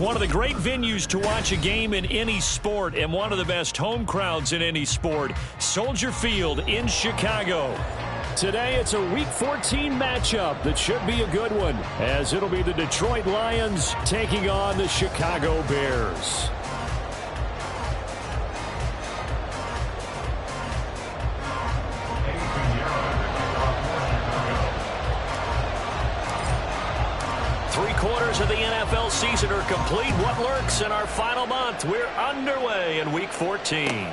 One of the great venues to watch a game in any sport and one of the best home crowds in any sport, Soldier Field in Chicago. Today it's a Week 14 matchup that should be a good one, as it'll be the Detroit Lions taking on the Chicago Bears. Three-quarters of the NFL season are complete. What lurks in our final month? We're underway in Week 14.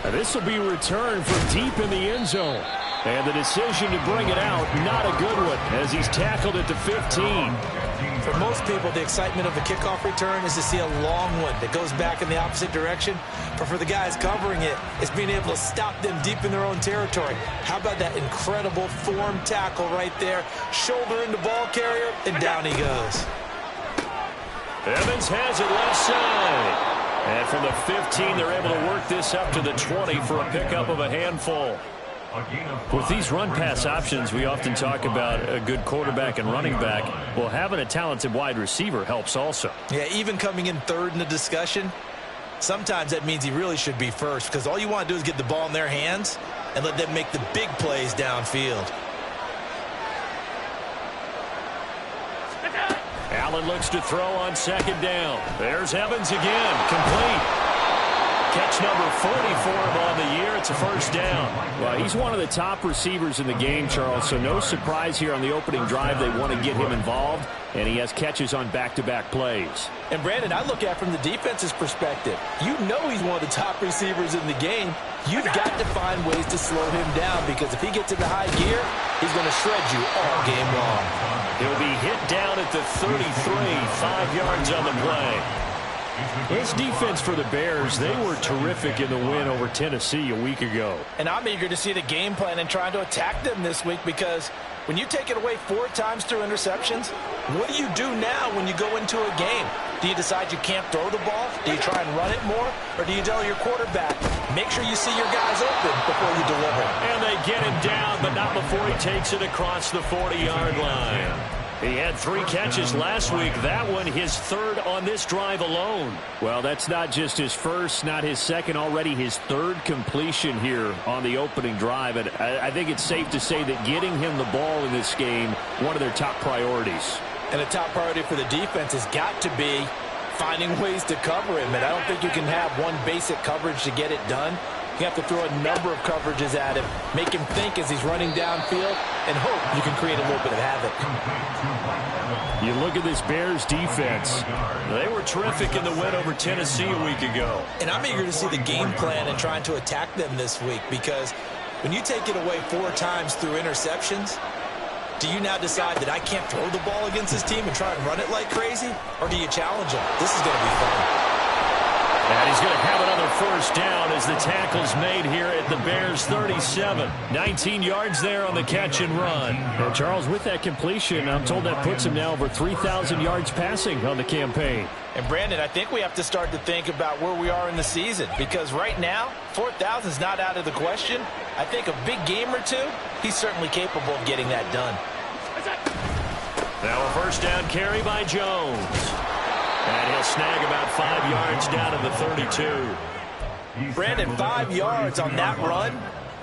This will be returned from deep in the end zone. And the decision to bring it out, not a good one, as he's tackled at the 15. For most people, the excitement of the kickoff return is to see a long one that goes back in the opposite direction. But for the guys covering it, it's being able to stop them deep in their own territory. How about that incredible form tackle right there? Shoulder in the ball carrier, and down he goes. Evans has it left side. And from the 15, they're able to work this up to the 20 for a pickup of a handful. With these run-pass options, we often talk about a good quarterback and running back. Well, having a talented wide receiver helps also. Yeah, even coming in third in the discussion, sometimes that means he really should be first, because all you want to do is get the ball in their hands and let them make the big plays downfield. Allen looks to throw on second down. There's Evans again, complete. Catch number 40 for him on the year. It's a first down. Well, he's one of the top receivers in the game, Charles, so no surprise here on the opening drive. They want to get him involved, and he has catches on back-to-back plays. And, Brandon, I look at it from the defense's perspective. You know he's one of the top receivers in the game. You've got to find ways to slow him down, because if he gets into high gear, he's going to shred you all game long. He'll be hit down at the 33, 5 yards on the play. This defense for the Bears, they were terrific in the win over Tennessee a week ago. And I'm eager to see the game plan and trying to attack them this week, because when you take it away 4 times through interceptions, what do you do now when you go into a game? Do you decide you can't throw the ball? Do you try and run it more? Or do you tell your quarterback, make sure you see your guys open before you deliver? And they get him down, but not before he takes it across the 40-yard line. He had 3 catches last week. That one his third on this drive alone. Well, that's not just his first, not his second, already his third completion here on the opening drive. And I think it's safe to say that getting him the ball in this game, one of their top priorities. And a top priority for the defense has got to be finding ways to cover him. And I don't think you can have one basic coverage to get it done. You have to throw a number of coverages at him, make him think as he's running downfield, and hope you can create a little bit of havoc. You look at this Bears defense. They were terrific in the win over Tennessee a week ago. And I'm eager to see the game plan and trying to attack them this week, because when you take it away 4 times through interceptions, do you now decide that I can't throw the ball against this team and try and run it like crazy? Or do you challenge them? This is going to be fun. And he's going to have another first down as the tackle's made here at the Bears 37. 19 yards there on the catch and run. And Charles, with that completion, I'm told that puts him now over 3,000 yards passing on the campaign. And Brandon, I think we have to start to think about where we are in the season, because right now, 4,000 is not out of the question. I think a big game or two, he's certainly capable of getting that done. Now a first down carry by Jones. And he'll snag about 5 yards down to the 32. Brandon, 5 yards on that run.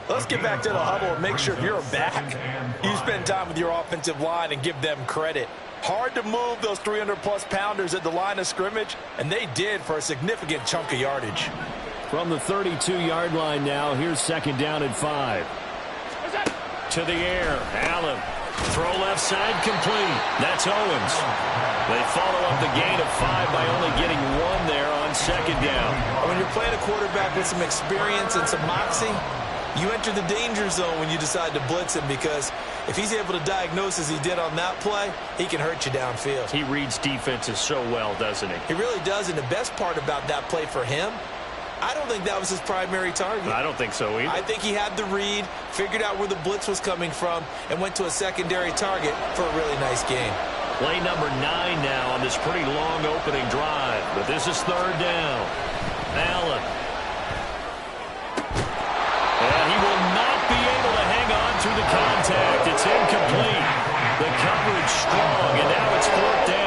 Let's get back to the huddle and make sure if you're back, you spend time with your offensive line and give them credit. Hard to move those 300-plus pounders at the line of scrimmage, and they did for a significant chunk of yardage. From the 32-yard line now, here's second down and 5. To the air, Allen. Throw left side complete. That's Owens. They follow up the gain of 5 by only getting 1 there on second down. When you're playing a quarterback with some experience and some moxie, you enter the danger zone when you decide to blitz him, because if he's able to diagnose as he did on that play, he can hurt you downfield. He reads defenses so well, doesn't he? He really does, and the best part about that play for him, I don't think that was his primary target. I don't think so either. I think he had the read, figured out where the blitz was coming from, and went to a secondary target for a really nice game. Play number 9 now on this pretty long opening drive, but this is third down. Allen. And he will not be able to hang on through the contact. It's incomplete. The coverage strong, and now it's fourth down.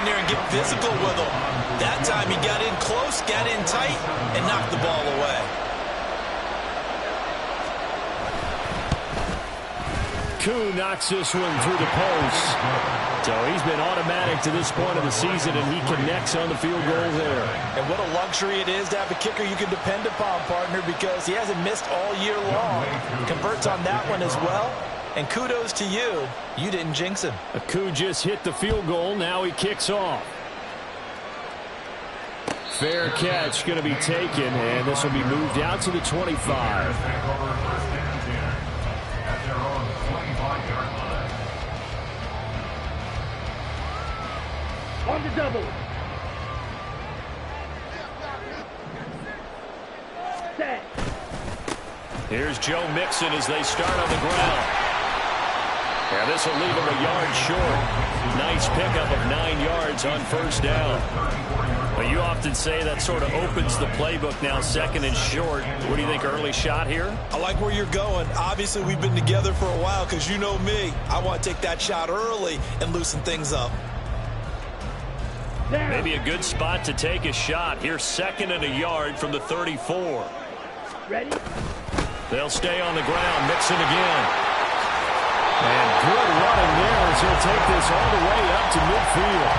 there and get physical with him. That time he got in close, got in tight, and knocked the ball away. Koo knocks this one through the post. So he's been automatic to this point of the season, and he connects on the field goal there. And what a luxury it is to have a kicker you can depend upon, partner, because he hasn't missed all year long. Converts on that one as well. And kudos to you. You didn't jinx him. Koo just hit the field goal. Now he kicks off. Fair catch going to be taken, and this will be moved out to the 25. On the double. Set. Here's Joe Mixon as they start on the ground. Yeah, this will leave him a yard short. Nice pickup of 9 yards on first down. Well, you often say that sort of opens the playbook now, second and short. What do you think, early shot here? I like where you're going. Obviously, we've been together for a while because you know me. I want to take that shot early and loosen things up. Maybe a good spot to take a shot. Here's second and a yard from the 34. Ready? They'll stay on the ground. Mixon again. And good running there as he'll take this all the way up to midfield.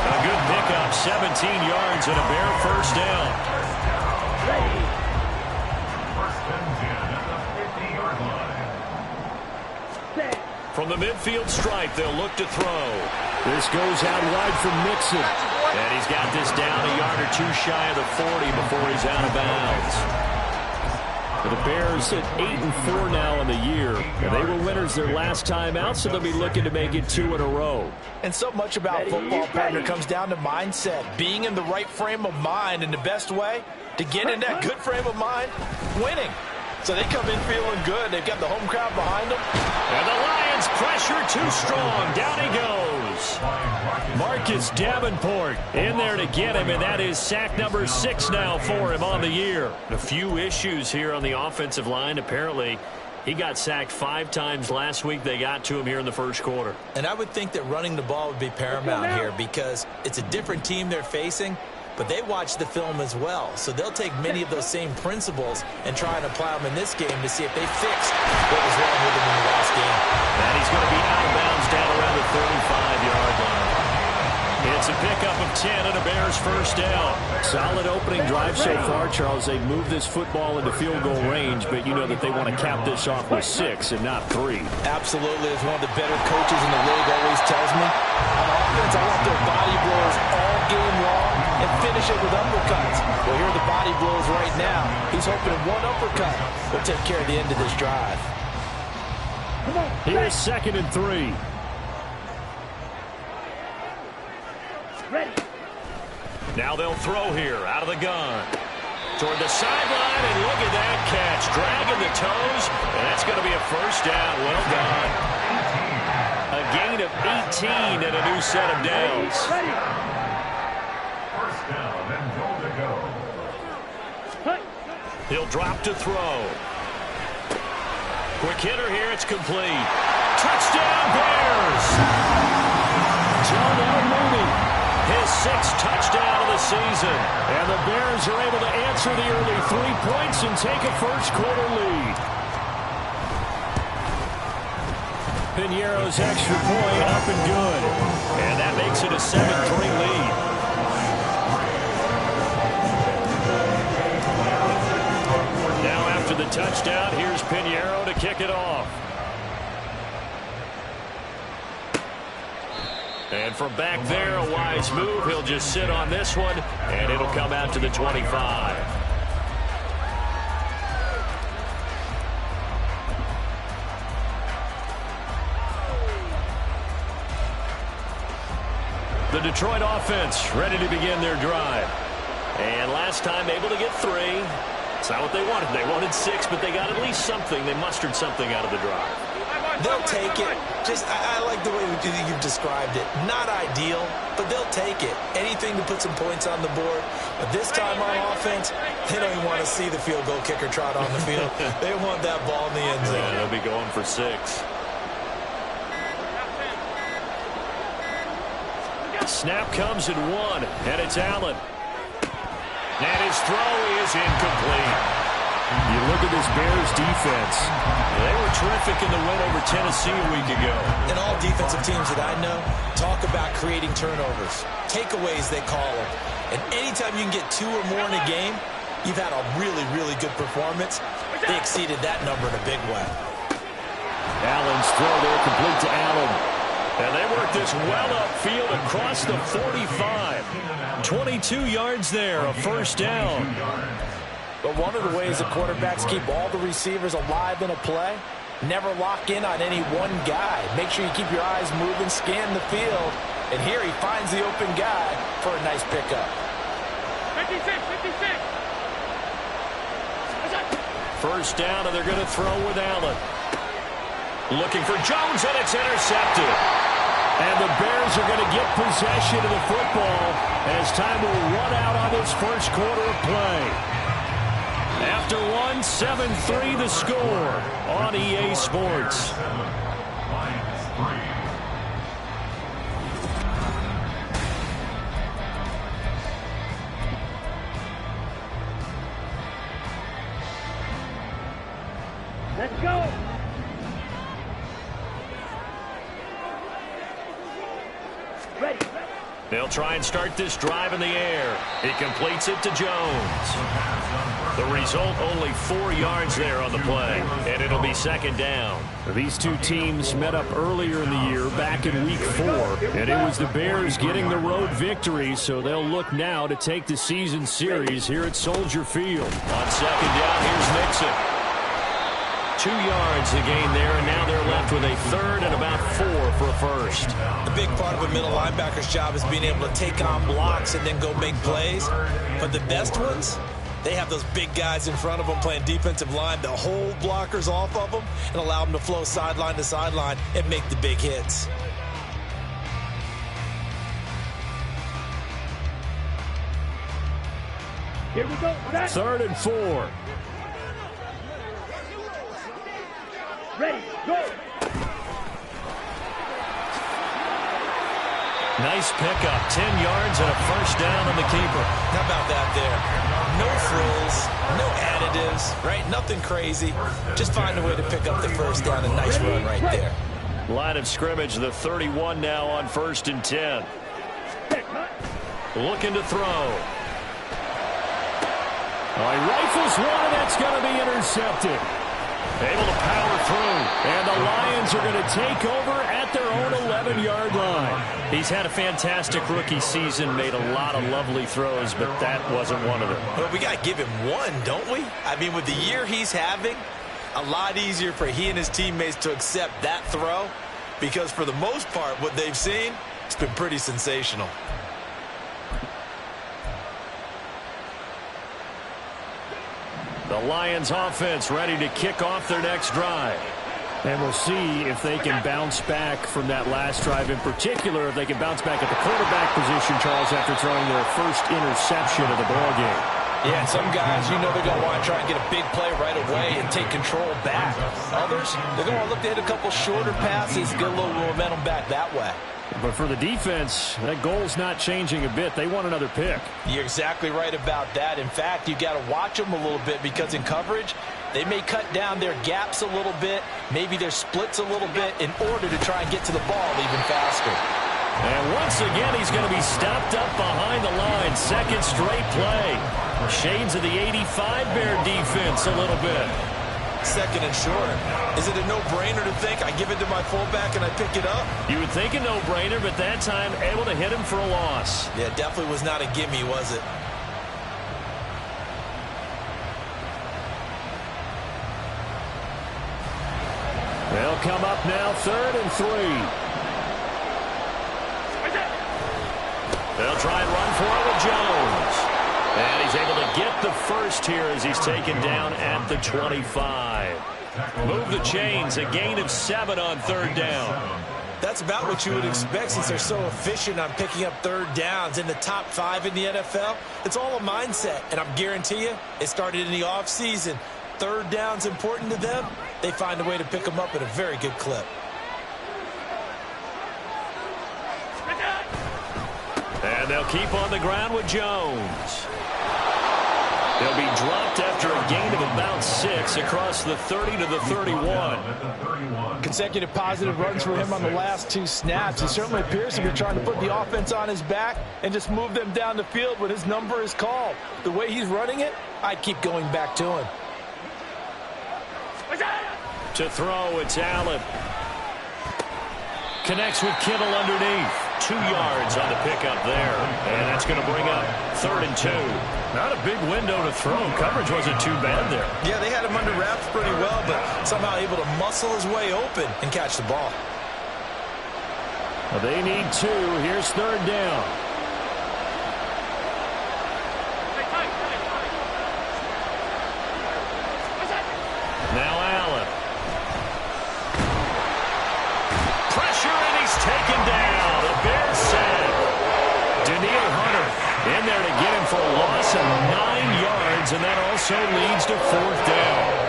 A good pickup, 17 yards and a bare first down. Ready? Set. From the midfield stripe, they'll look to throw. This goes out wide from Mixon. And he's got this down a yard or two shy of the 40 before he's out of bounds. The Bears at 8-4 now on the year. And they were winners their last time out, so they'll be looking to make it 2 in a row. And so much about football, partner, comes down to mindset. Being in the right frame of mind, and the best way to get in that good frame of mind, winning. So they come in feeling good. They've got the home crowd behind them. And the Lions pressure too strong. Down he goes. Marcus Davenport in there to get him, and that is sack number 6 now for him on the year. A few issues here on the offensive line. Apparently, he got sacked 5 times last week. They got to him here in the first quarter. And I would think that running the ball would be paramount here because it's a different team they're facing, but they watch the film as well. So they'll take many of those same principles and try and apply them in this game to see if they fixed what was wrong with them in the last game. And he's going to be out of bounds down around the 35-yard line. It's a pickup of 10 and a Bears first down. Solid opening drive so far, Charles. They've moved this football into field goal range, but you know that they want to cap this off with 6 and not 3. Absolutely. As one of the better coaches in the league always tells me, on offense, I want their body blows all game long and finish it with uppercuts. Well, here are the body blows right now. He's hoping one uppercut will take care of the end of this drive. Here's second and 3. Ready. Now they'll throw here out of the gun. Toward the sideline, and look at that catch. Dragging the toes, and that's going to be a first down. Well done. A gain of 18 and a new set of downs. Ready. First down and goal to go. He'll drop to throw. Quick hitter here. It's complete. Touchdown, Bears. Darnell Mooney. His 6th touchdown of the season. And the Bears are able to answer the early 3 points and take a first quarter lead. Piñeiro's extra point up and good. And that makes it a 7-3 lead. Now after the touchdown, here's Piñeiro to kick it off. And from back there, a wise move. He'll just sit on this one, and it'll come out to the 25. The Detroit offense ready to begin their drive. And last time able to get 3. It's not what they wanted. They wanted 6, but they got at least something. They mustered something out of the drive. They'll take it. I like the way you've described it. Not ideal, but they'll take it. Anything to put some points on the board. But this time on offense, they don't even want to see the field goal kicker trot on the field. They want that ball in the end zone. Yeah, they'll be going for 6. snap comes at 1, and it's Allen. And his throw is incomplete. You look at this Bears defense. They were terrific in the win over Tennessee a week ago. And all defensive teams that I know talk about creating turnovers. Takeaways, they call them. And anytime you can get 2 or more in a game, you've had a really, really good performance. They exceeded that number in a big way. Allen's throw there complete to Allen. And they work this well upfield across the 45. 22 yards there, a first down. But one of the ways that quarterbacks keep all the receivers alive in a play, never lock in on any one guy. Make sure you keep your eyes moving, scan the field. And here he finds the open guy for a nice pickup. 56. First down, and they're going to throw with Allen. Looking for Jones, and it's intercepted. And the Bears are going to get possession of the football as time will run out on this first quarter of play. After 1, 7-3 the score on EA Sports. Let's go. Ready. They'll try and start this drive in the air. He completes it to Jones. The result, only 4 yards there on the play, and it'll be second down. These two teams met up earlier in the year, back in Week 4, and it was the Bears getting the road victory, so they'll look now to take the season series here at Soldier Field. On second down, here's Mixon. 2 yards the gain there, and now they're left with a third and about 4 for a first. The big part of a middle linebacker's job is being able to take on blocks and then go make plays. But the best ones, they have those big guys in front of them playing defensive line to hold blockers off of them and allow them to flow sideline to sideline and make the big hits. Here we go. Third and 4. Ready. Go. Nice pickup, 10 yards and a first down on the keeper. How about that there? No frills, no additives, right? Nothing crazy. Just find a way to pick up the first down. A nice run right there. Line of scrimmage, the 31 now on 1st and 10. Looking to throw. He rifles one, and that's going to be intercepted. Able to power through. And the Lions are going to take over at their own 11-yard line. He's had a fantastic rookie season, made a lot of lovely throws, but that wasn't one of them. Well, we got to give him one, don't we? I mean, with the year he's having, a lot easier for he and his teammates to accept that throw because for the most part, what they've seen, it's been pretty sensational. The Lions offense ready to kick off their next drive. And we'll see if they can bounce back from that last drive, in particular, if they can bounce back at the quarterback position, Charles, after throwing their first interception of the ballgame. Yeah, and some guys, you know they're going to want to try and get a big play right away and take control back. Others, they're going to want to look to hit a couple shorter passes, get a little momentum back that way. But for the defense, that goal's not changing a bit. They want another pick. You're exactly right about that. In fact, you got to watch them a little bit because in coverage, they may cut down their gaps a little bit, maybe their splits a little bit in order to try and get to the ball even faster. And once again, he's going to be stopped up behind the line. Second straight play. Shades of the 85 Bear defense a little bit. Second and short. Is it a no-brainer to think I give it to my fullback and I pick it up? You would think a no-brainer, but that time able to hit him for a loss. Yeah, definitely was not a gimme, was it? They'll come up now, 3rd and 3. They'll try and run for it with Jones. And he's able to get the first here as he's taken down at the 25. Move the chains, a gain of 7 on 3rd down. That's about what you would expect since they're so efficient on picking up 3rd downs in the top 5 in the NFL. It's all a mindset, and I'm guarantee you it started in the offseason. 3rd down's important to them. They find a way to pick them up at a very good clip. They'll keep on the ground with Jones. He'll be dropped after a gain of about 6 across the 30 to the 31. Consecutive positive runs for him on the last 2 snaps. He certainly appears to be trying to put the offense on his back and just move them down the field when his number is called. The way he's running it, I'd keep going back to him. To throw, it's Allen. Connects with Kittle underneath. 2 yards on the pickup there. And that's going to bring up 3rd and 2. Not a big window to throw. Coverage wasn't too bad there. Yeah, they had him under wraps pretty well, but somehow able to muscle his way open and catch the ball. Well, they need 2. Here's 3rd down. Now Allen. Pressure, and he's taken down. A Bears sack. Danielle Hunter in there to get him for a loss of 9 yards, and that also leads to 4th down.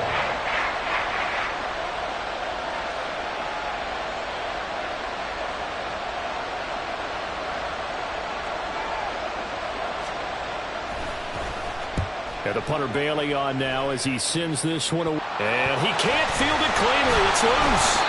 Got the punter Bailey on now as he sends this one away. And he can't field it cleanly. It's loose.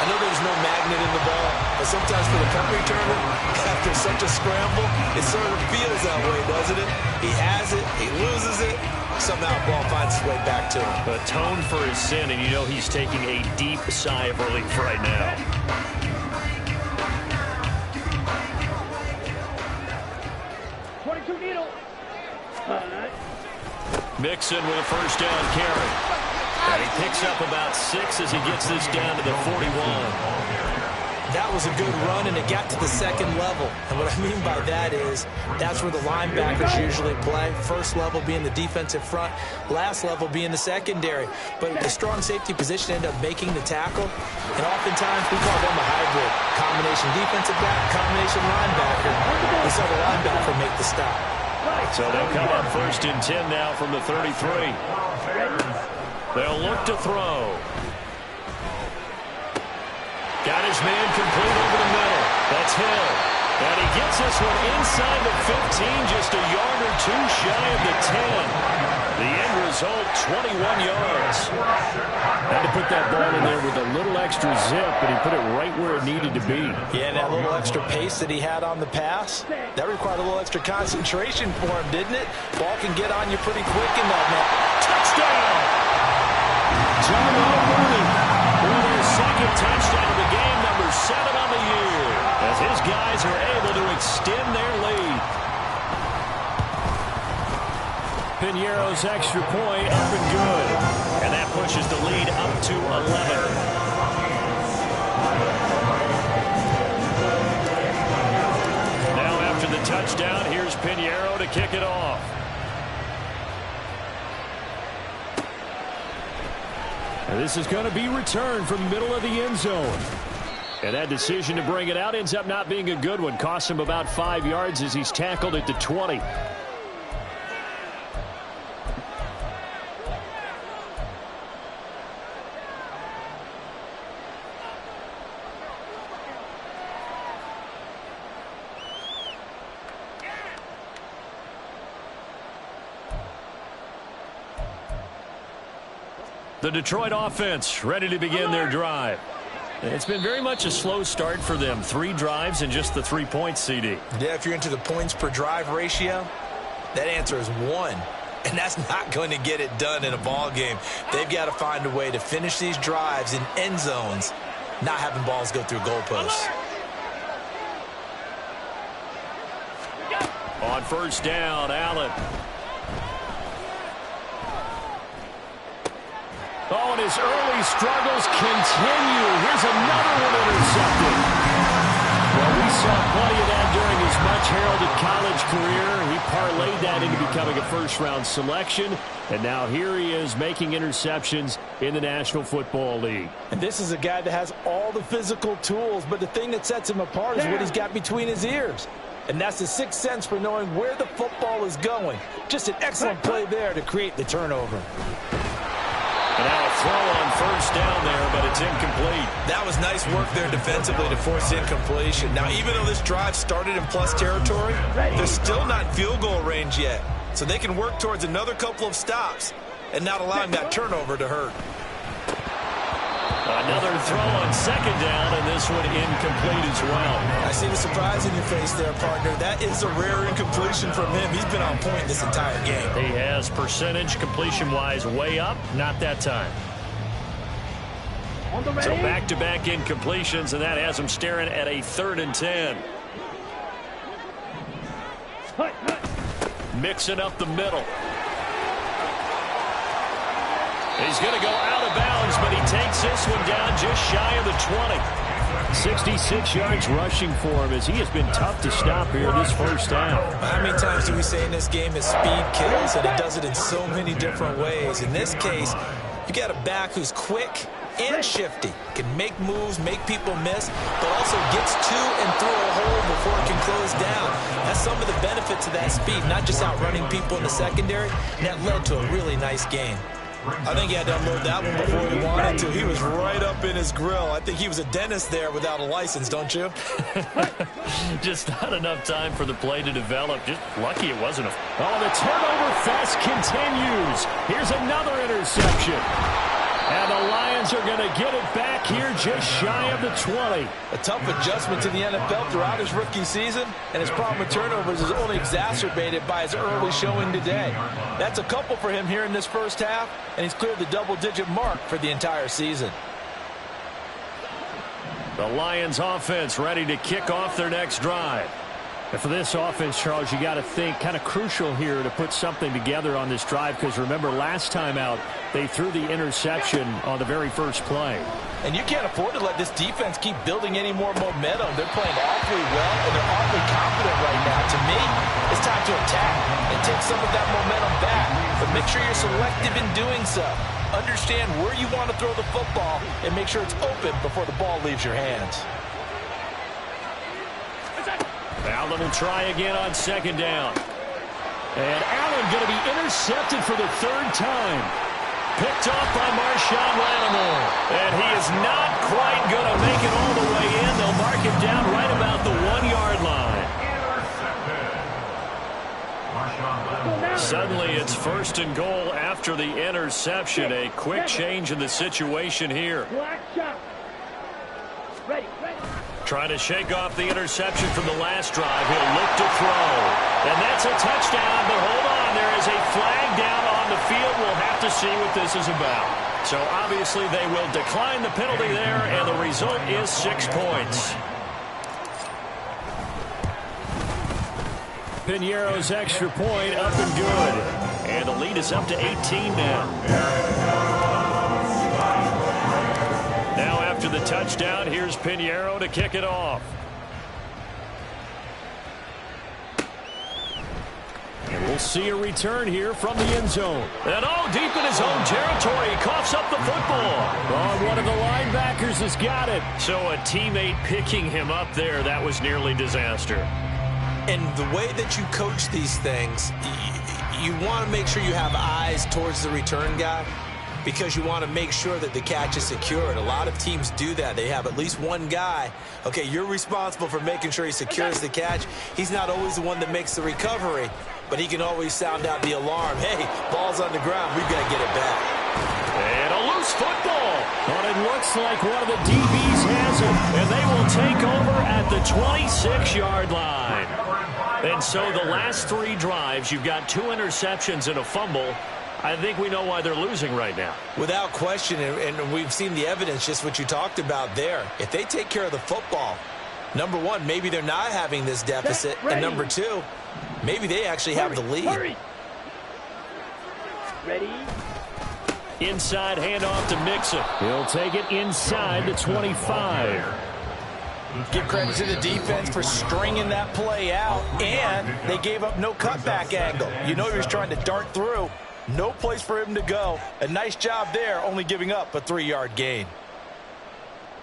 I know there's no magnet in the ball, but sometimes for the punt returner, after such a scramble, it sort of feels that way, doesn't it? He has it, he loses it, somehow the ball finds its way back to him. Atone for his sin, and you know he's taking a deep sigh of relief right now. Mixon with a 1st down carry. And he picks up about 6 as he gets this down to the 41. That was a good run, and it got to the 2nd level. And what I mean by that is that's where the linebackers usually play. 1st level being the defensive front, last level being the secondary. But the strong safety position ended up making the tackle. And oftentimes we call them a hybrid. Combination defensive back, combination linebacker. We saw the linebacker make the stop. So they'll come up 1st and 10 now from the 33. They'll look to throw. Got his man complete over the middle. That's Hill. And he gets this one inside the 15, just a yard or 2 shy of the 10. The end result, 21 yards. Had to put that ball in there with a little extra zip, and he put it right where it needed to be. Yeah, and that little extra pace that he had on the pass, that required a little extra concentration for him, didn't it? Ball can get on you pretty quick in that net. Touchdown! Tyrell Mooney with his 2nd touchdown of the game, number 7 on the year, as his guys are able to extend their lead. Piñeiro's extra point up and good, and that pushes the lead up to 11. Now after the touchdown, here's Piñeiro to kick it off. And this is going to be returned from the middle of the end zone. And that decision to bring it out ends up not being a good one. Costs him about 5 yards as he's tackled at the 20. The Detroit offense ready to begin their drive. It's been very much a slow start for them. 3 drives and just the 3 points, CD. Yeah, if you're into the points per drive ratio, that answer is 1. And that's not going to get it done in a ball game. They've got to find a way to finish these drives in end zones, not having balls go through goalposts. On 1st down, Allen. Oh, and his early struggles continue. Here's another one intercepted. Well, we saw plenty of that during his much-heralded college career. He parlayed that into becoming a first-round selection, and now here he is making interceptions in the National Football League. And this is a guy that has all the physical tools, but the thing that sets him apart is what he's got between his ears. And that's the 6th sense for knowing where the football is going. Just an excellent play there to create the turnover. And now a throw on first down there, but it's incomplete. That was nice work there defensively to force incompletion. Now, even though this drive started in plus territory, they're still not in field goal range yet. So they can work towards another couple of stops and not allowing that turnover to hurt. Another throw on second down, and this one incomplete as well. I see the surprise in your face there, partner. That is a rare incompletion from him. He's been on point this entire game. He has percentage completion-wise way up, not that time. So back-to-back incompletions, and that has him staring at a 3rd and 10. Mixing up the middle. He's going to go out of bounds, but he takes this one down just shy of the 20. 66 yards rushing for him as he has been tough to stop here this first half. How many times do we say in this game that speed kills, and it does it in so many different ways? In this case, you got a back who's quick and shifty, can make moves, make people miss, but also gets to and through a hole before it can close down. That's some of the benefits of that speed, not just outrunning people in the secondary. And that led to a really nice game. I think he had to unload that one before he wanted to. He was right up in his grill. I think he was a dentist there without a license, don't you? Just not enough time for the play to develop. Just lucky it wasn't a... Oh, the turnover fest continues. Here's another interception. And the Lions are going to get it back here just shy of the 20. A tough adjustment to the NFL throughout his rookie season, and his problem with turnovers is only exacerbated by his early showing today. That's a couple for him here in this first half, and he's cleared the double-digit mark for the entire season. The Lions offense ready to kick off their next drive. And for this offense, Charles, you got to think kind of crucial here to put something together on this drive, because remember last time out they threw the interception on the very first play. And you can't afford to let this defense keep building any more momentum. They're playing awfully well, and they're awfully confident right now. To me, it's time to attack and take some of that momentum back. But make sure you're selective in doing so. Understand where you want to throw the football and make sure it's open before the ball leaves your hands. Allen will try again on second down. And Allen going to be intercepted for the 3rd time. Picked off by Marshawn Lattimore. And he is not quite going to make it all the way in. They'll mark him down right about the 1-yard line. Suddenly it's 1st and goal after the interception. A quick change in the situation here. Trying to shake off the interception from the last drive. He'll look to throw. And that's a touchdown, but hold on. There is a flag down on the field. We'll have to see what this is about. So obviously they will decline the penalty there, and the result is 6 points. Piñeiro's extra point up and good. And the lead is up to 18 now. Now after the touchdown, here's Piñeiro to kick it off. And we'll see a return here from the end zone. And deep in his own territory, he coughs up the football. Oh, one of the linebackers has got it. So a teammate picking him up there, that was nearly disaster. And the way that you coach these things, you want to make sure you have eyes towards the return guy, because you want to make sure that the catch is secured. A lot of teams do that. They have at least one guy. Okay, you're responsible for making sure he secures the catch. He's not always the one that makes the recovery, but he can always sound out the alarm. Hey, ball's on the ground. We've got to get it back. And a loose football. But it looks like one of the DBs has it. And they will take over at the 26-yard line. And so the last 3 drives, you've got 2 interceptions and a fumble. I think we know why they're losing right now. Without question, and we've seen the evidence, just what you talked about there. If they take care of the football, number one, maybe they're not having this deficit. And number 2, maybe they actually have the lead. Ready? Inside handoff to Mixon. He'll take it inside the 25. Give credit to the defense for stringing that play out, and they gave up no cutback angle. You know he was trying to dart through. No place for him to go. A nice job there, only giving up a 3-yard gain.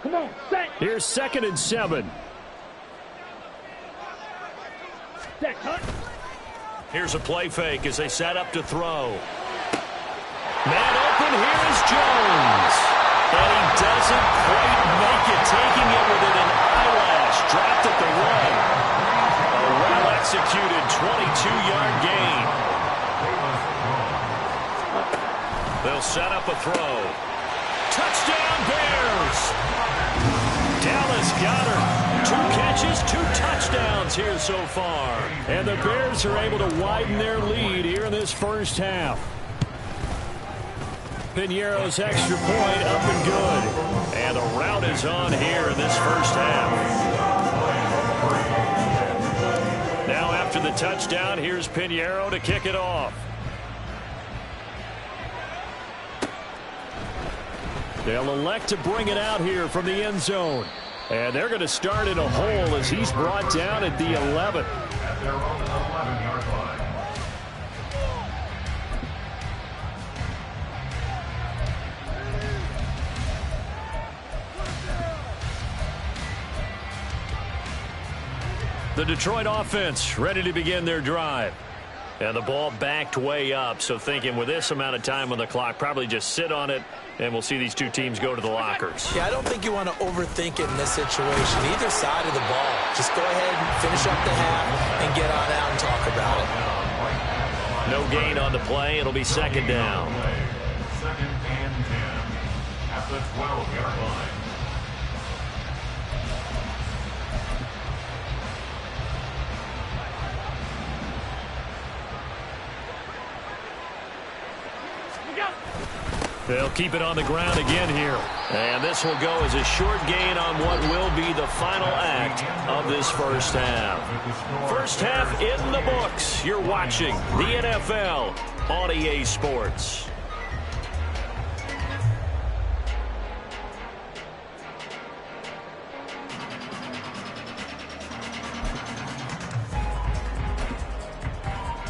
Come on, set. Here's 2nd and 7. Set, cut. Here's a play fake as they set up to throw. Man open. And here's Jones. And he doesn't quite make it, taking it within an eyelash. Dropped at the one. A well-executed 22-yard gain. They'll set up a throw. Touchdown, Bears! Dallas Goedert. 2 catches, 2 touchdowns here so far. And the Bears are able to widen their lead here in this first half. Piñeiro's extra point up and good. And the rout is on here in this first half. Now after the touchdown, here's Piñeiro to kick it off. They'll elect to bring it out here from the end zone. And they're going to start in a hole as he's brought down at the 11. At their own 11-yard line. The Detroit offense ready to begin their drive. And the ball backed way up, so thinking with this amount of time on the clock, probably just sit on it, and we'll see these two teams go to the lockers. Yeah, I don't think you want to overthink it in this situation. Either side of the ball. Just go ahead and finish up the half and get on out and talk about it. No gain on the play. It'll be second down. Second and 10 at the 12-yard line. They'll keep it on the ground again here. And this will go as a short gain on what will be the final act of this first half. First half in the books. You're watching the NFL on EA Sports.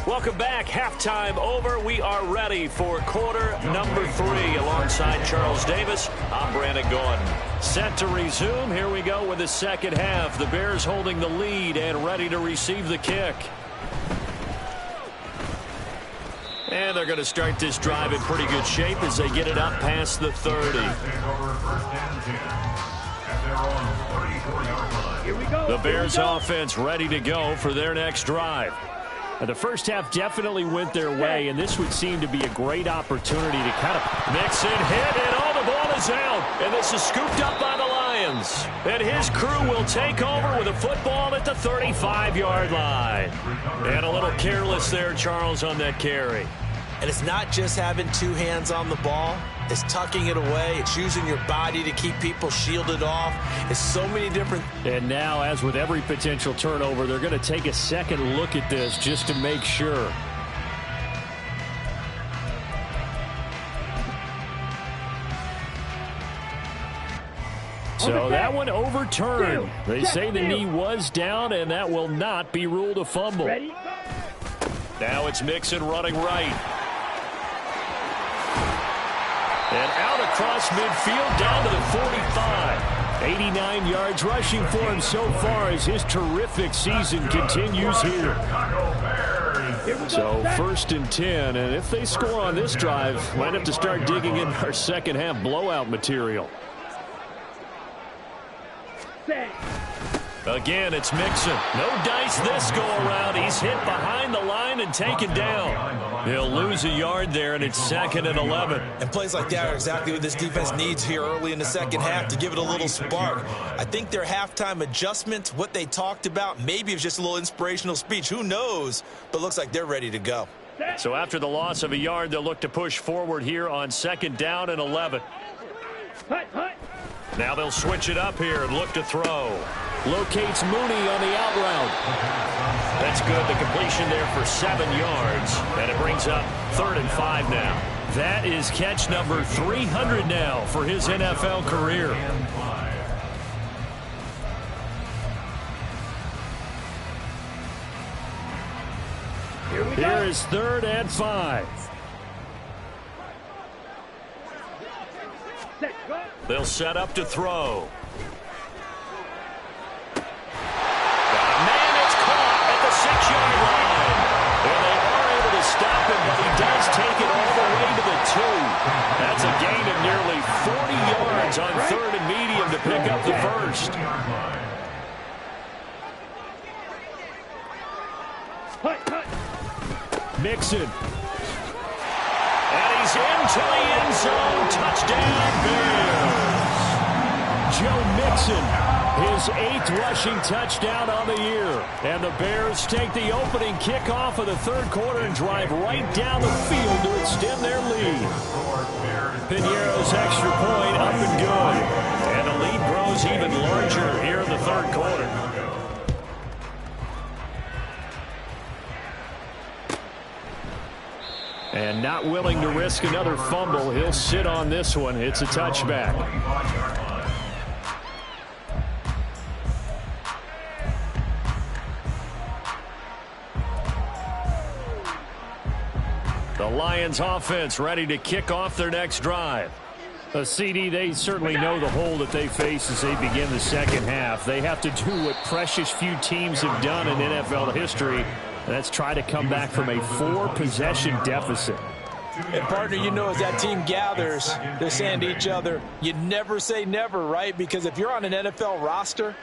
Welcome back. Halftime over. We are ready for quarter number 3. Alongside Charles Davis, I'm Brandon Gordon. Set to resume. Here we go with the second half. The Bears holding the lead and ready to receive the kick. And they're going to start this drive in pretty good shape as they get it up past the 30. Here we go. The Bears offense ready to go for their next drive. The first half definitely went their way, and this would seem to be a great opportunity to kind of mix it, hit, and all the ball is out. And this is scooped up by the Lions. And his crew will take over with a football at the 35-yard line. And a little careless there, Charles, on that carry. And it's not just having 2 hands on the ball. It's tucking it away. It's using your body to keep people shielded off. It's so many different. And now, as with every potential turnover, they're going to take a second look at this just to make sure. So that one overturned. They say the knee was down, and that will not be ruled a fumble. Ready? Now it's Mixon running right. And out across midfield down to the 45. 89 yards rushing for him so far as his terrific season continues here. So first and 10, and if they score on this drive, might have to start digging in our second half blowout material. Again, it's Mixon. No dice this go around. He's hit behind the line and taken down. He'll lose a yard there, and it's second and 11. And plays like that are exactly what this defense needs here early in the second half to give it a little spark. I think their halftime adjustment, what they talked about, maybe it was just a little inspirational speech. Who knows? But looks like they're ready to go. So after the loss of a yard, they'll look to push forward here on second down and 11. Now they'll switch it up here and look to throw. Locates Mooney on the out route. That's good. The completion there for 7 yards. And it brings up 3rd and 5 now. That is catch number 300 now for his NFL career. Here is 3rd and 5. They'll set up to throw. Got a man, it's caught at the 6-yard line. And they are able to stop him, but he does take it all the way to the 2. That's Mixon. And he's into the end zone. Touchdown, Bears. Joe Mixon, his 8th rushing touchdown on the year. And the Bears take the opening kickoff of the third quarter and drive right down the field to extend their lead. Piñeiro's extra point up and good. And the lead grows even larger here in the third quarter. And not willing to risk another fumble, he'll sit on this one. It's a touchback. The Lions offense ready to kick off their next drive. CD, they certainly know the hole that they face as they begin the second half. They have to do what precious few teams have done in NFL history. That's try to come back from a 4-possession deficit. And partner, you know, as that team gathers, they're saying to each other, you never say never, right? Because if you're on an NFL roster,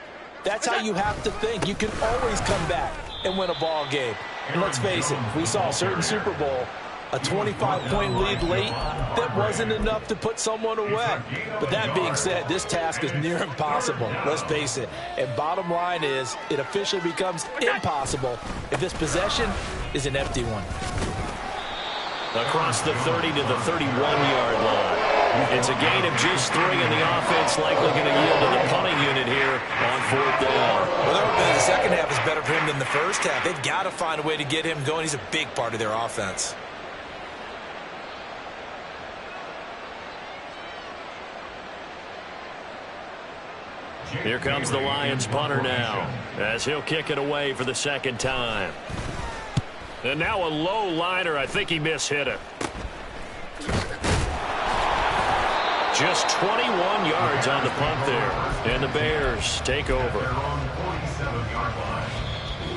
that's how you have to think. You can always come back and win a ball game. And let's face it, we saw a certain Super Bowl, a 25-point lead late, that wasn't enough to put someone away. But that being said, this task is near impossible. Let's face it. And bottom line is, it officially becomes impossible if this possession is an empty one. Across the 30 to the 31-yard line. It's a gain of just 3, and the offense likely going to yield to the punting unit here on 4th down. Well, the second half is better for him than the first half. They've got to find a way to get him going. He's a big part of their offense. Here comes the Lions punter now, as he'll kick it away for the second time. And now a low liner. I think he mishit it. Just 21 yards on the punt there. And the Bears take over.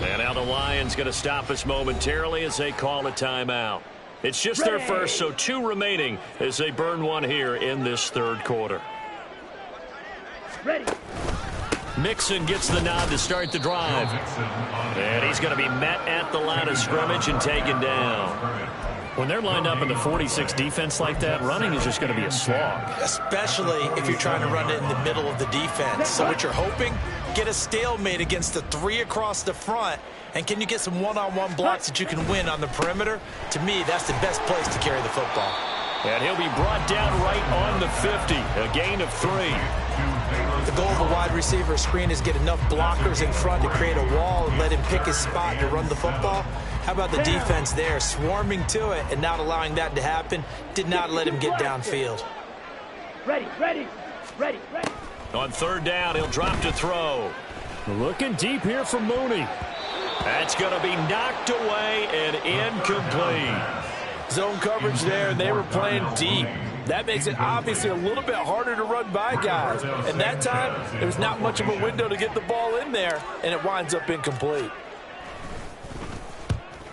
And now the Lions going to stop us momentarily as they call a timeout. It's just their first, so 2 remaining as they burn one here in this third quarter. Ready. Mixon gets the nod to start the drive. And he's going to be met at the line of scrimmage and taken down. When they're lined up in the 46 defense like that, running is just going to be a slog. Especially if you're trying to run it in the middle of the defense. So what you're hoping, get a stalemate against the 3 across the front. And can you get some one-on-one blocks that you can win on the perimeter? To me, that's the best place to carry the football. And he'll be brought down right on the 50. A gain of 3. The goal of a wide receiver screen is get enough blockers in front to create a wall and let him pick his spot to run the football. How about the defense there, swarming to it and not allowing that to happen? Did not let him get downfield. Ready. On 3rd down, he'll drop to throw. Looking deep here for Mooney. That's going to be knocked away and incomplete. Zone coverage there, and they were playing deep. That makes it obviously a little bit harder to run by guys. And that time, there's not much of a window to get the ball in there, and it winds up incomplete.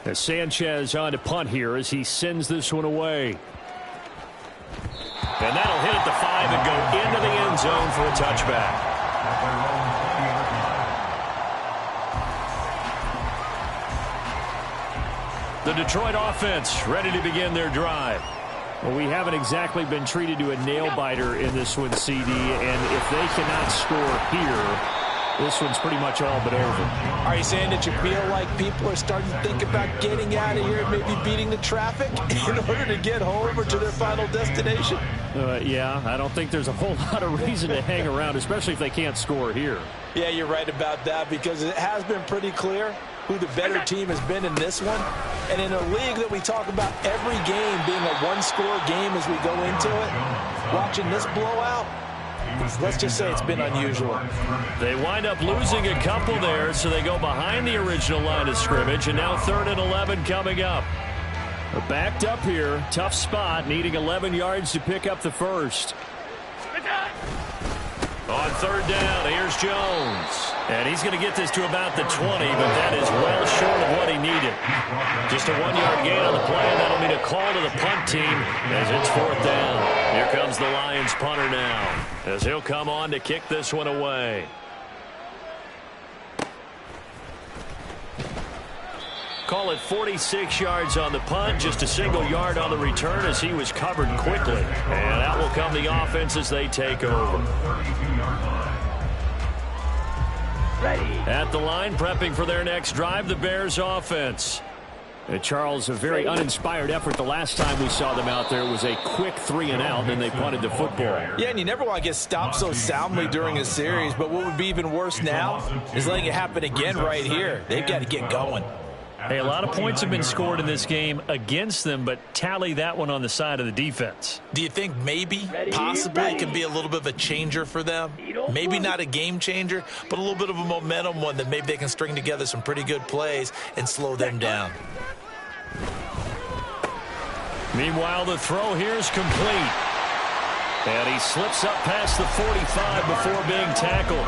As Sanchez on to punt here as he sends this one away. And that'll hit at the 5 and go into the end zone for a touchback. The Detroit offense ready to begin their drive. Well, we haven't exactly been treated to a nail-biter in this one, CD, and if they cannot score here, this one's pretty much all but over. Are you saying that you feel like people are starting to think about getting out of here and maybe beating the traffic in order to get home or to their final destination? Yeah, I don't think there's a whole lot of reason to hang around, especially if they can't score here. Yeah, you're right about that, because it has been pretty clear who the better team has been in this one. And in a league that we talk about every game being a one-score game as we go into it, watching this blowout, let's just say it's been unusual. They wind up losing a couple there, so they go behind the original line of scrimmage, and now 3rd and 11 coming up. They're backed up here, tough spot, needing 11 yards to pick up the first. On 3rd down, here's Jones. And he's going to get this to about the 20, but that is well short of what he needed. Just a 1-yard gain on the play, and that'll mean a call to the punt team as it's 4th down. Here comes the Lions punter now, as he'll come on to kick this one away. Call it 46 yards on the punt, just a single yard on the return as he was covered quickly. And out will come the offense as they take over. Ready. At the line, prepping for their next drive, the Bears offense. Charles, a very uninspired effort the last time we saw them out there. It was a quick 3-and-out, and they punted the football. Yeah, and you never want to get stopped so soundly during a series, but what would be even worse now is letting it happen again right here. They've got to get going. Hey, a lot of points have been scored in this game against them, but tally that one on the side of the defense. Do you think maybe, possibly, it can be a little bit of a changer for them? Maybe not a game changer, but a little bit of a momentum one that maybe they can string together some pretty good plays and slow them down. Meanwhile, the throw here is complete. And he slips up past the 45 before being tackled.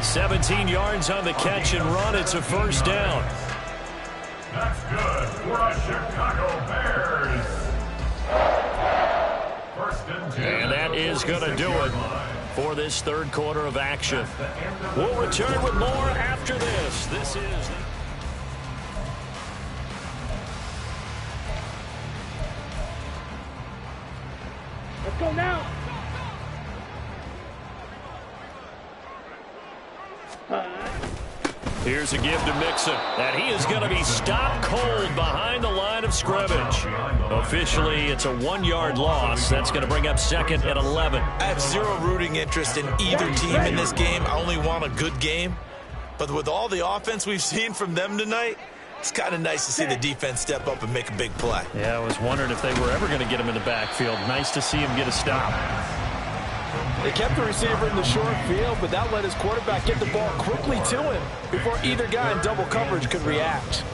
17 yards on the catch and run. It's a first down. That's good for the Chicago Bears. First and 10. And that is going to do it for this third quarter of action. We'll return with more after this. This is... Let's go now. Here's a give to Mixon, and he is going to be stopped cold behind the line of scrimmage. Officially, it's a 1-yard loss. That's going to bring up second and 11. I have zero rooting interest in either team in this game. I only want a good game. But with all the offense we've seen from them tonight, it's kind of nice to see the defense step up and make a big play. Yeah, I was wondering if they were ever going to get him in the backfield. Nice to see him get a stop. They kept the receiver in the short field, but that let his quarterback get the ball quickly to him before either guy in double coverage could react.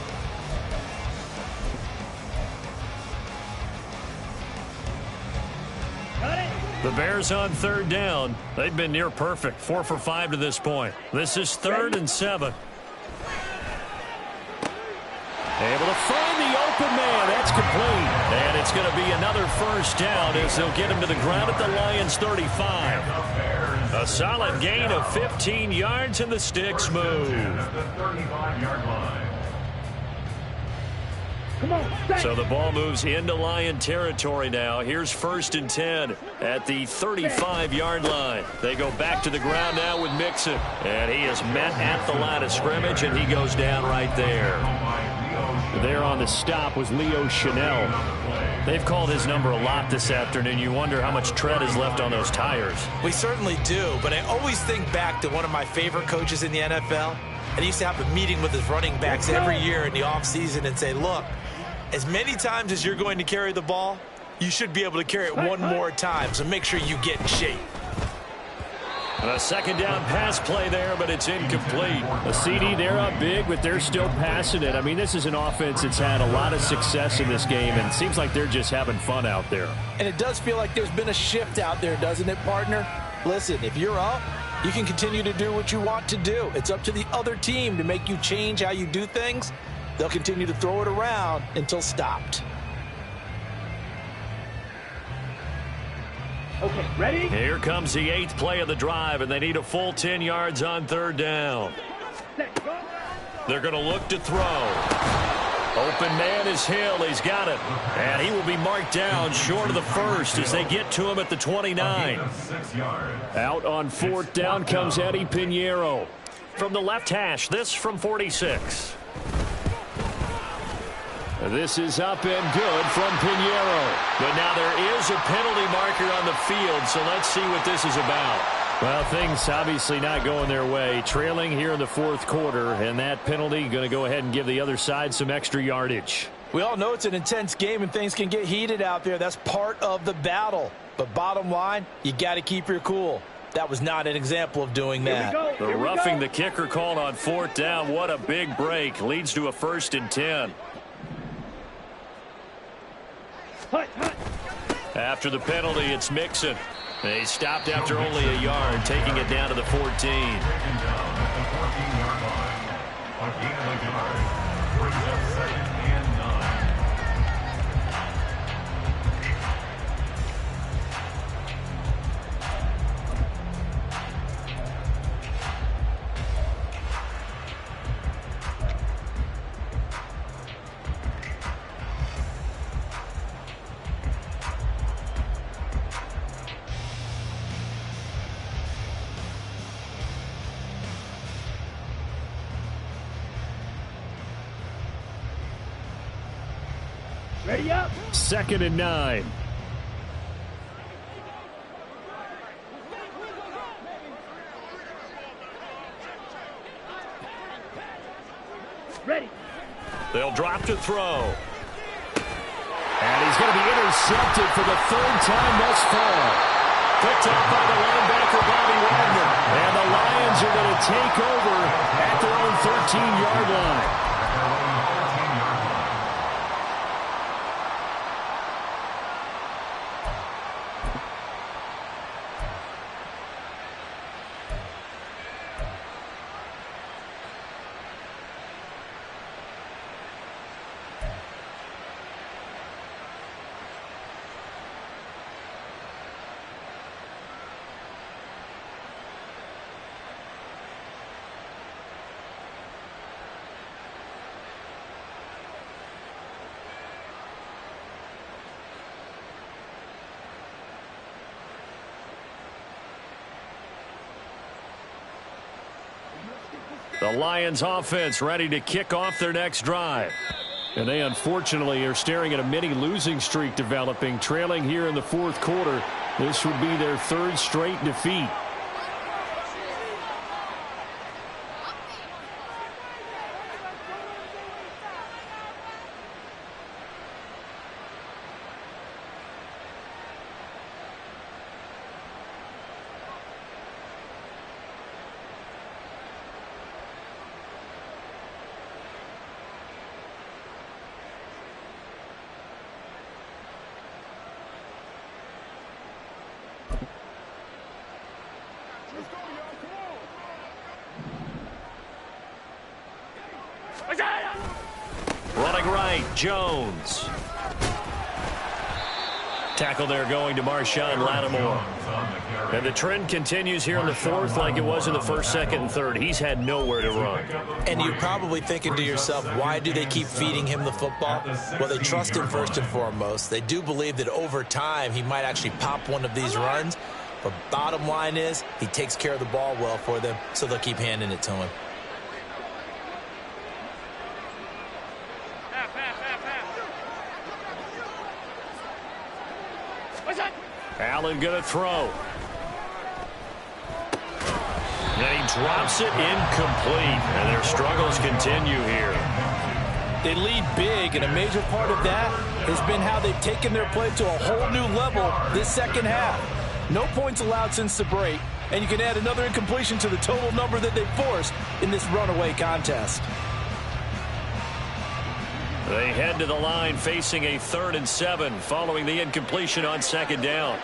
The Bears on third down. They've been near perfect. 4 for 5 to this point. This is 3rd and 7. Able to find the open man. That's complete. And it's going to be another first down as they'll get him to the ground at the Lions' 35. A solid gain of 15 yards and the sticks move. So the ball moves into Lion territory now. Here's 1st and 10 at the 35-yard line. They go back to the ground now with Mixon. And he is met at the line of scrimmage, and he goes down right there. There on the stop was Leo Chanel. They've called his number a lot this afternoon. You wonder how much tread is left on those tires. We certainly do, but I always think back to one of my favorite coaches in the NFL. And he used to have a meeting with his running backs every year in the offseason and say, look, as many times as you're going to carry the ball, you should be able to carry it one more time, so make sure you get in shape. A second down pass play there, but it's incomplete. A CD, they're up big, but they're still passing it. I mean, this is an offense that's had a lot of success in this game, and it seems like they're just having fun out there. And it does feel like there's been a shift out there, doesn't it, partner? Listen, if you're up, you can continue to do what you want to do. It's up to the other team to make you change how you do things. They'll continue to throw it around until stopped. Okay, ready? Here comes the 8th play of the drive, and they need a full 10 yards on third down. They're going to look to throw. Open man is Hill. He's got it. And he will be marked down short of the first as they get to him at the 29. Out on 4th down comes Eddie Pinheiro. From the left hash, this from 46. This is up and good from Pinheiro. But now there is a penalty marker on the field, so let's see what this is about. Well, things obviously not going their way. Trailing here in the 4th quarter, and that penalty going to go ahead and give the other side some extra yardage. We all know it's an intense game and things can get heated out there. That's part of the battle. But bottom line, you got to keep your cool. That was not an example of doing that. The roughing the kicker called on 4th down. What a big break. Leads to a 1st and 10. After the penalty, it's Mixon. He stopped after only a yard, taking it down to the 14. Ready up. 2nd and 9. Ready. They'll drop to throw. And he's going to be intercepted for the 3rd time thus far. Picked up by the linebacker, Bobby Wagner. And the Lions are going to take over at their own 13-yard line. The Lions offense ready to kick off their next drive. And they unfortunately are staring at a mini losing streak developing, trailing here in the 4th quarter. This would be their 3rd straight defeat. Running right, Jones. Tackle there going to Marshawn Lattimore. And the trend continues here in the 4th like it was in the 1st, 2nd, and 3rd. He's had nowhere to run. And you're probably thinking to yourself, why do they keep feeding him the football? Well, they trust him first and foremost. They do believe that over time he might actually pop one of these runs. But bottom line is he takes care of the ball well for them, so they'll keep handing it to him. Allen going to throw. And he drops it incomplete. And their struggles continue here. They lead big, and a major part of that has been how they've taken their play to a whole new level this 2nd half. No points allowed since the break, and you can add another incompletion to the total number that they forced in this runaway contest. They head to the line facing a 3rd and 7 following the incompletion on 2nd down.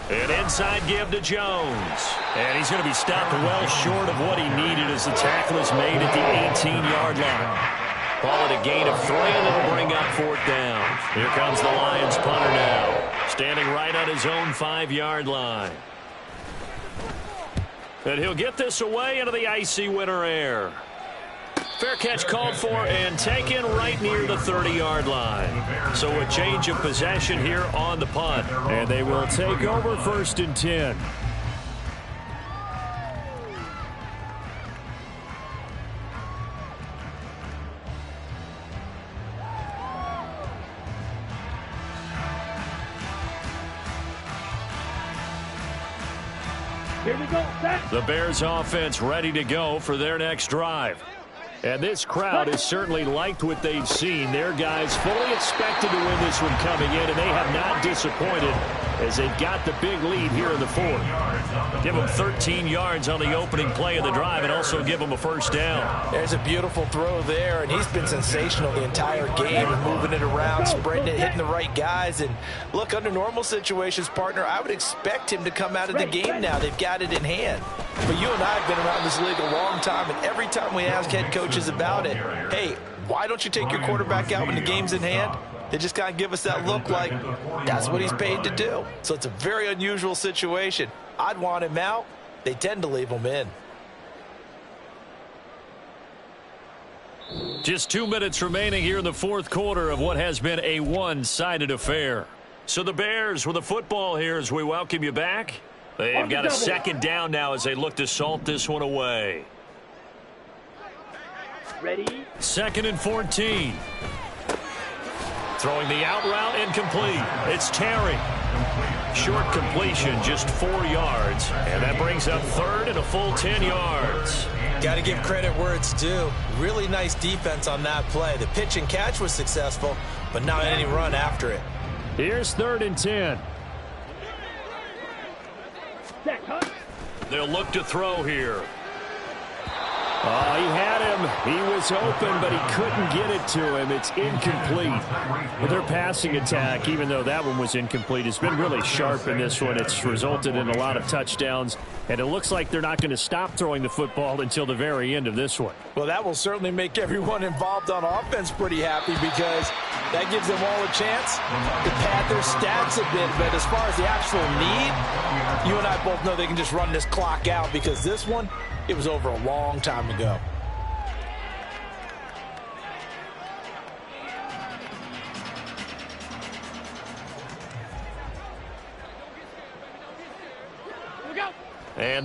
An inside give to Jones. And he's going to be stopped well short of what he needed as the tackle is made at the 18-yard line. Call it a gain of 3, and it'll bring up 4th down. Here comes the Lions punter now, standing right on his own 5-yard line. And he'll get this away into the icy winter air. Fair catch called for and taken right near the 30-yard line. So a change of possession here on the punt. And they will take over 1st and 10. Here we go. Set. The Bears offense ready to go for their next drive. And this crowd has certainly liked what they've seen. Their guys fully expected to win this one coming in, and they have not disappointed as they've got the big lead here in the 4th. Give them 13 yards on the opening play of the drive and also give them a 1st down. There's a beautiful throw there, and he's been sensational the entire game and moving it around, spreading it, hitting the right guys. And look, under normal situations, partner, I would expect him to come out of the game now. They've got it in hand. But you and I have been around this league a long time, and every time we ask head coaches about it, hey, why don't you take your quarterback out when the game's in hand? They just kind of give us that look like that's what he's paid to do. So it's a very unusual situation. I'd want him out. They tend to leave him in. Just 2 minutes remaining here in the 4th quarter of what has been a one-sided affair. So the Bears with the football here as we welcome you back. They've got a 2nd down now as they look to salt this one away. Ready? 2nd and 14. Throwing the out route, incomplete. It's Terry. Short completion, just 4 yards. And that brings up 3rd and a full 10 yards. Got to give credit where it's due. Really nice defense on that play. The pitch and catch was successful, but not any run after it. Here's 3rd and 10. Set, huh? They'll look to throw here. Oh, he had him. He was open, but he couldn't get it to him. It's incomplete. But their passing attack, even though that one was incomplete, has been really sharp in this one. It's resulted in a lot of touchdowns, and it looks like they're not going to stop throwing the football until the very end of this one. Well, that will certainly make everyone involved on offense pretty happy because that gives them all a chance to pad their stats a bit. But as far as the actual need, you and I both know they can just run this clock out because this one, it was over a long time ago. And